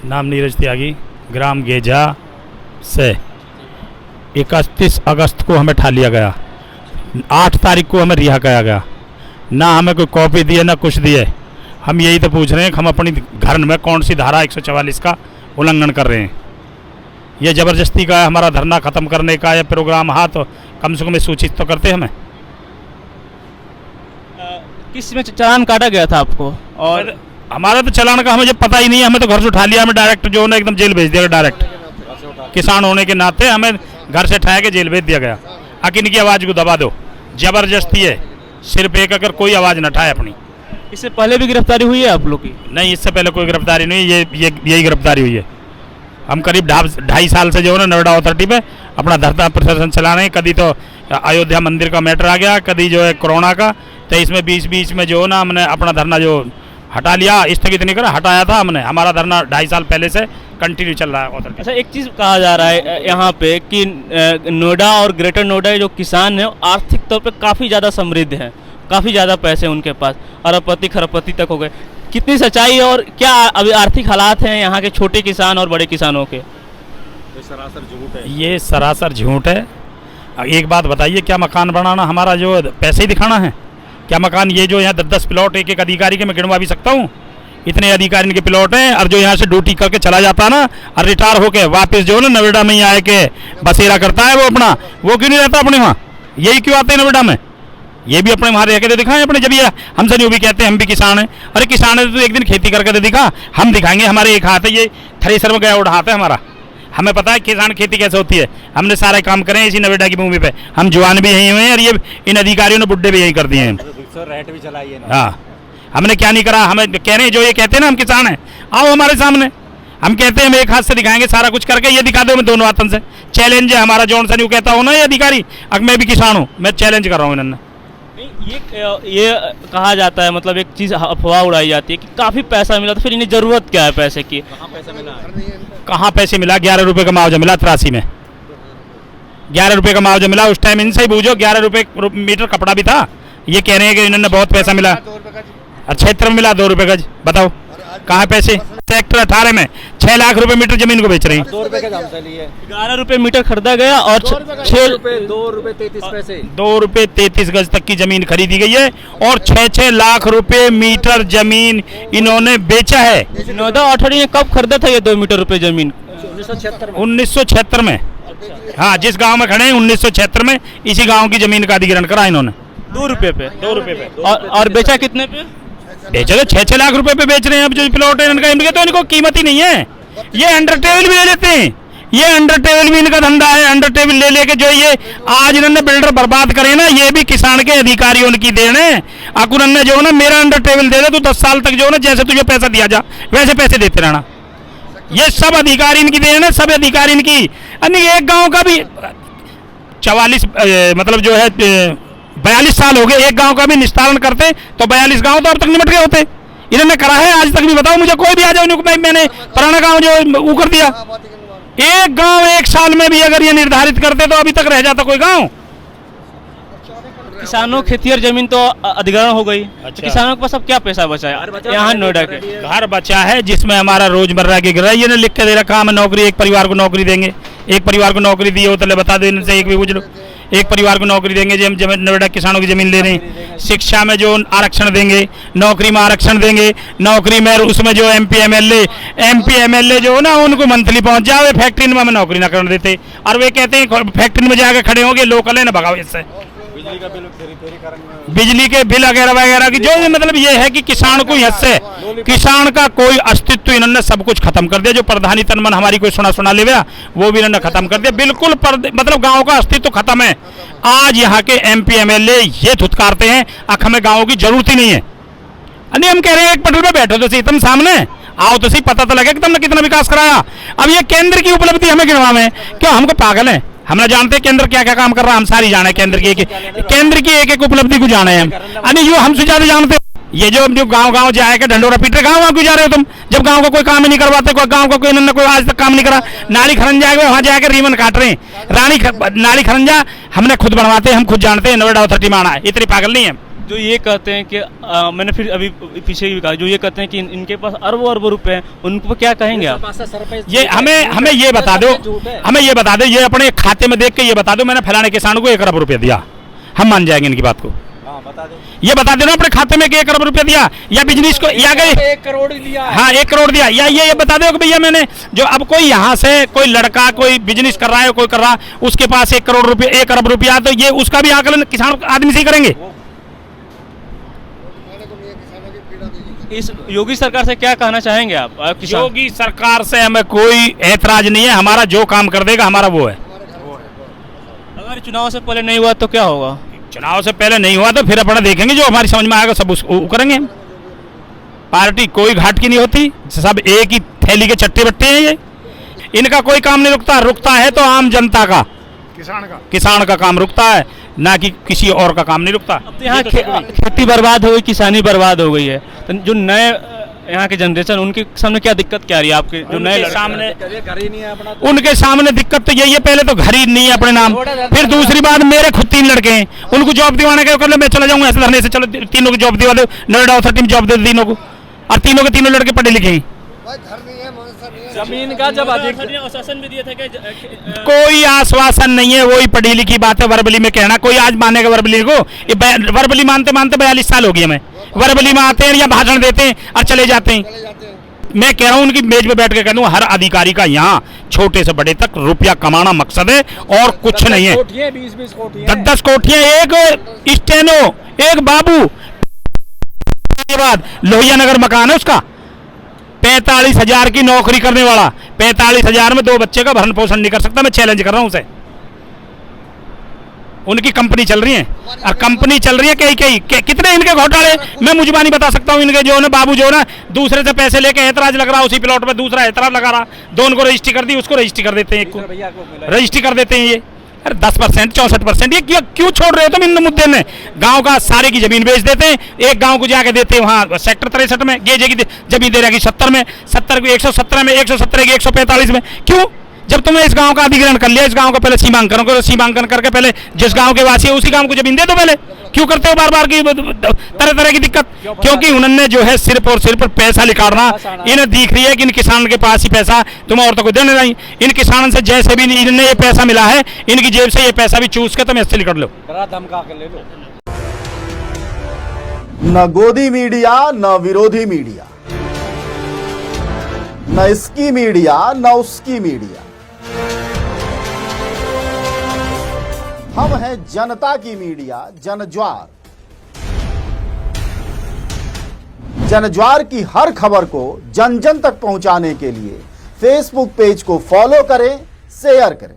नाम नीरज त्यागी, ग्राम गेजा से 31 अगस्त को हमें ठा लिया गया। 8 तारीख को हमें रिहा किया गया। ना हमें कोई कॉपी दिए ना कुछ दिए। हम यही तो पूछ रहे हैं कि हम अपनी घर में कौन सी धारा 144 का उल्लंघन कर रहे हैं। ये ज़बरदस्ती का है हमारा धरना ख़त्म करने का या प्रोग्राम। हाँ तो कम से कम सूचित तो करते हमें। किस में चालान काटा गया था आपको? और हमारा तो चलान का हमें जब पता ही नहीं है, हमें तो घर से उठा लिया, हमें डायरेक्ट जो है ना एकदम जेल भेज दिया गया। डायरेक्ट किसान होने के नाते हमें घर से उठाया के जेल भेज दिया गया। आके इनकी आवाज़ को दबा दो, ज़बरदस्ती है। सिर्फ एक अगर कोई आवाज़ न उठाए अपनी। इससे पहले भी गिरफ्तारी हुई है आप लोग की? नहीं, इससे पहले कोई गिरफ्तारी नहीं, यही गिरफ्तारी हुई है। हम करीब 2.5 साल से जो है ना नोएडा अथॉरिटी पे अपना धरना प्रदर्शन चला रहे हैं। कभी तो अयोध्या मंदिर का मैटर आ गया, कभी जो है कोरोना का, तो इसमें बीच में जो है ना हमने अपना धरना जो हटा लिया, स्थगित नहीं करा, हटाया था हमने। हमारा धरना 2.5 साल पहले से कंटिन्यू चल रहा है अथॉरिटी। अच्छा, एक चीज़ कहा जा रहा है यहाँ पे कि नोएडा और ग्रेटर नोएडा के जो किसान हैं आर्थिक तौर पे काफ़ी ज़्यादा समृद्ध हैं, काफ़ी ज़्यादा पैसे उनके पास, अरबपति खरबपति तक हो गए। कितनी सच्चाई है और क्या अभी आर्थिक हालात हैं यहाँ के छोटे किसान और बड़े किसानों के? ये सरासर झूठ है। ये सरासर झूठ है। एक बात बताइए, क्या मकान बनाना हमारा जो पैसे ही दिखाना है? क्या मकान ये जो यहाँ 10 प्लॉट एक अधिकारी के मैं गिनवा भी सकता हूँ? इतने अधिकारी के प्लॉट हैं। और जो यहाँ से ड्यूटी करके चला जाता है ना और रिटायर होके वापस जो है ना नोएडा में ही आए के बसेरा करता है, वो अपना वो क्यों नहीं रहता अपने वहाँ? यही क्यों आते हैं नोएडा में? ये भी अपने वहाँ रह के दिखाएं अपने। जब ये हमसे नहीं भी कहते हैं हम भी किसान हैं। अरे किसान है तो एक दिन खेती करके दिखा, हम दिखाएंगे। हमारे एक हाथ है, ये थ्रेसर में गया उड़ हाथ है हमारा। हमें पता है किसान खेती कैसे होती है। हमने सारे काम करे इसी नोएडा की भूमि पे। हम जवान भी यहीं हुए हैं और ये इन अधिकारियों ने बुड्ढे भी यहीं कर दिए हैं। हाँ, हमने क्या नहीं करा। हमें कह रहे हैं जो ये कहते हैं ना हम किसान हैं, आओ हमारे सामने। हम कहते हैं हम एक हाथ से दिखाएंगे सारा कुछ करके, ये दिखा दो। मैं दोनों हाथों से चैलेंज है हमारा। जॉनसन यूँ कहता हो ना ये अधिकारी, अब मैं भी किसान हूँ, मैं चैलेंज कर रहा हूँ इन्होंने। ये कहा जाता है, मतलब एक चीज़ अफवाह उड़ाई जाती है कि काफ़ी पैसा मिला, तो फिर इन्हें ज़रूरत क्या है पैसे की? कहाँ पैसा मिला? कहाँ पैसे मिला? 11 रुपये का मुआवजा मिला 83 में। 11 रुपये का मुआवजा मिला उस टाइम। इनसे ही पूछो, 11 रुपये मीटर कपड़ा भी था। ये कह रहे हैं कि इन्होंने बहुत पैसा मिला। और क्षेत्र में मिला 2 रुपये गज। बताओ कहाँ पैसे? सेक्टर 18 में 6 लाख रुपए मीटर जमीन को बेच रहे हैं। 2 रुपये का दाम चली है। 11 रुपये मीटर खरीदा गया और 2 रुपये 33 पैसे 2 रुपये 33 गज तक की जमीन खरीदी गई है और 6 लाख रुपए मीटर जमीन इन्होंने बेचा है। नोएडा अथॉरिटी ने कब खरीदा था ये 2 मीटर रुपए जमीन? 1976 में। हाँ, जिस गांव में खड़े हैं 1976 में इसी गांव की जमीन का अधिग्रहण करा इन्होंने 2 रुपये पे। 2 रुपये पे। और बेचा कितने पे? बेचे तो 6 लाख रुपए पे बेच रहे हैं। अब जो प्लॉट है इनका तो इनको कीमत ही नहीं है। ये अंडर टेबल भी ले लेते हैं। ये अंडर टेबल भी इनका धंधा है। अंडर टेबल ले लेके जो ये आज इन्होंने बिल्डर बर्बाद करे ना, ये भी किसान के अधिकारियों की देन है। अकुन ने जो है ना मेरा अंडर टेबल दे दे तो 10 साल तक जो है ना जैसे तुझे पैसा दिया जा वैसे पैसे देते रहना। ये सब अधिकारी इनकी देन है, सब अधिकारी इनकी। एक गाँव का भी 44 मतलब जो है 42 साल हो गए। एक गांव का भी निस्तारण करते तो 42 गांव तो अब तक निमट गए होते। इन्होंने करा है आज तक भी? बताओ मुझे कोई भी आ जाओ। मैंने पुराना गांव जो वो कर दिया। एक गांव 1 साल में भी अगर ये निर्धारित करते तो अभी तक रह जाता कोई गांव। किसानों खेतिहर जमीन तो अधिग्रहण हो गई। अच्छा। तो किसानों के पास अब क्या पैसा बचा है यहाँ नोएडा के? घर बचा है जिसमें हमारा रोजमर्रा की ये ने लिख के दे रखा हमें नौकरी, एक परिवार को नौकरी देंगे। एक परिवार को नौकरी दी हो तो बता दो इनसे, एक भी पूछ लो। एक परिवार को नौकरी देंगे जो हम नोएडा किसानों की जमीन ले रहे हैं। शिक्षा में जो आरक्षण देंगे, नौकरी में आरक्षण देंगे। नौकरी में उसमें जो एमपी एमएलए जो है ना उनको मंथली पहुंच जाओ। फैक्ट्री में हमें नौकरी ना करने देते और वे कहते हैं फैक्ट्री में जाकर खड़े होंगे, लोकल है ना भगाओ इससे। बिजली के बिल वगैरह की जो मतलब ये है कि किसान को हद से किसान का कोई अस्तित्व इन्होंने सब कुछ खत्म कर दिया। जो प्रधानी तन मन हमारी कोई सुना ले गया वो भी इन्होंने खत्म कर दिया। बिल्कुल मतलब गांव का अस्तित्व खत्म है। आज यहाँ के एमपी एमएलए ये धुतकारते हैं अख में गाँव की जरूरत ही नहीं है। अरे हम कह रहे हैं एक पटल पे बैठो तो सही, तुम सामने आओ तो सही, पता तो लगे कि तुमने कितना विकास कराया। अब ये केंद्र की उपलब्धि हमें गिनवा में क्यों? हमको पागल है? हम ना जानते केंद्र क्या क्या काम कर रहा है? हम सारी जाने केंद्र की एक उपलब्धि को जाने हम। अरे यो हमसे ज्यादा जानते। ये जो गांव जाएगा ढंडोरा पीट रहे, गाँव क्यों जा रहे हो तुम जब गांव का कोई काम ही नहीं करवाते? कोई गांव का कोई इन्होंने कोई आज तक काम नहीं करा। नाली खरंजा वहां जाकर रीवन काट रहे हैं। नाली खरंजा हमने खुद बनवाते, हम खुद जानते हैं। नोएडा अथॉरिटी में आना है, इतनी पागल नहीं है। जो ये कहते हैं कि मैंने फिर अभी पीछे भी कहा, जो ये कहते हैं कि इनके पास अरबों अरबों रुपए हैं, उनको क्या कहेंगे आप? ये हमें ये बता दो, ये अपने खाते में देख के ये बता दो मैंने फलाने किसान को 1 अरब रुपया दिया, हम मान जाएंगे इनकी बात को। बता दो, ये बता देना अपने खाते में कि 1 अरब रुपया दिया, या बिजनेस को या गए 1 करोड़ दिया। हाँ 1 करोड़ दिया, या ये बता दो कि भैया मैंने जो अब कोई यहाँ से कोई लड़का कोई बिजनेस कर रहा है, कोई कर रहा उसके पास 1 करोड़ रुपया 1 अरब रुपया, तो ये उसका भी आकलन किसान आदमी से ही करेंगे। इस योगी सरकार से क्या कहना चाहेंगे आप? योगी सरकार से हमें कोई ऐतराज नहीं है, हमारा जो काम कर देगा हमारा वो है। अगर चुनाव से पहले नहीं हुआ तो क्या होगा? चुनाव से पहले नहीं हुआ तो फिर अपना देखेंगे, जो हमारी समझ में आएगा सब उसको करेंगे। पार्टी कोई घाट की नहीं होती, सब एक ही थैली के चट्टे बट्टे हैं। ये इनका कोई काम नहीं रुकता है तो आम जनता का, किसान का काम रुकता है, ना कि किसी और का काम नहीं रुकता। अब तो यहाँ खेती बर्बाद हो गई, किसानी बर्बाद हो गई है, तो जो नए यहाँ के जनरेशन उनके सामने क्या दिक्कत क्या आ रही है? आपके जो नए सामने घर ही नहीं है अपना, उनके सामने दिक्कत तो यही है, पहले तो घर ही नहीं है अपने नाम, फिर दूसरी बात मेरे खुद 3 लड़के हैं, उनको जॉब दिवाने का कर लो, मैं चला जाऊंगा ऐसे धरने से, चलो तीनों को जॉब दिवा दो, नोएडा अथॉरिटी में जॉब दे दो तीनों को, और तीनों के तीनों लड़के पढ़े लिखे हैं। जमीन का जब अधिक आश्वासन भी दिया था कि कोई आश्वासन नहीं है, वही पढ़ी लिखी बात है वर्बली में कहना। कोई आज मानेगा वर्बली को? वर्बली मानते मानते 42 साल हो गए हमें, वर्बली में आते हैं या भाषण देते हैं और चले जाते हैं। मैं कह रहा हूँ उनकी मेज पे बैठ के कह दूँ, हर अधिकारी का यहाँ छोटे से बड़े तक रुपया कमाना मकसद है और कुछ नहीं है। 20-20 कोठियां, 10 कोठियां, एक स्टेनो, एक बाबू, के बाद लोहिया नगर मकान है उसका, 45,000 की नौकरी करने वाला, 45,000 में 2 बच्चे का भरण पोषण नहीं कर सकता। मैं चैलेंज कर रहा हूं उसे। उनकी कंपनी चल रही है, और कंपनी चल रही है कई कितने इनके घोटाले मैं मुझबानी बता सकता हूं। इनके जो है बाबू जो है दूसरे से पैसे लेके ऐतराज लग रहा, उसी प्लॉट पे दूसरा ऐतराज लगा रहा, दोनों को रजिस्ट्री कर दी, उसको रजिस्ट्री कर देते हैं, एक को रजिस्ट्री कर देते हैं। ये अरे 10%, 64%, ये क्यों छोड़ रहे हो तुम इन मुद्दे में? गांव का सारे की जमीन बेच देते हैं, एक गांव को जाके देते हैं वहां सेक्टर 63 में, गेजे की जमीन दे रहेगी 70 में, 70 को 117 में, 117 की 145 में। क्यों? जब तुमने इस गांव का अधिग्रहण कर लिया, इस गांव का पहले सीमांकन करो, सीमांकन करके पहले जिस गांव के वासी है उसी गांव को जमीन दे दो पहले। क्यों करते हो बार बार की तरह तरह की दिक्कत? क्योंकि उन्होंने जो है सिर्फ और सिर्फ पैसा निकालना इन्हें दिख रही है कि इन किसानों के पास ही पैसा, तुम और तो कोई देने नहीं। इन किसानों से जैसे भी इन्हें ये पैसा मिला है, इनकी जेब से ये पैसा भी चूस के तुम इससे निकल लो, धमका के ले लो। न गोदी मीडिया न विरोधी मीडिया, न इसकी मीडिया न उसकी मीडिया, हम हैं जनता की मीडिया जनज्वार। जनज्वार की हर खबर को जन जन तक पहुंचाने के लिए फेसबुक पेज को फॉलो करें, शेयर करें।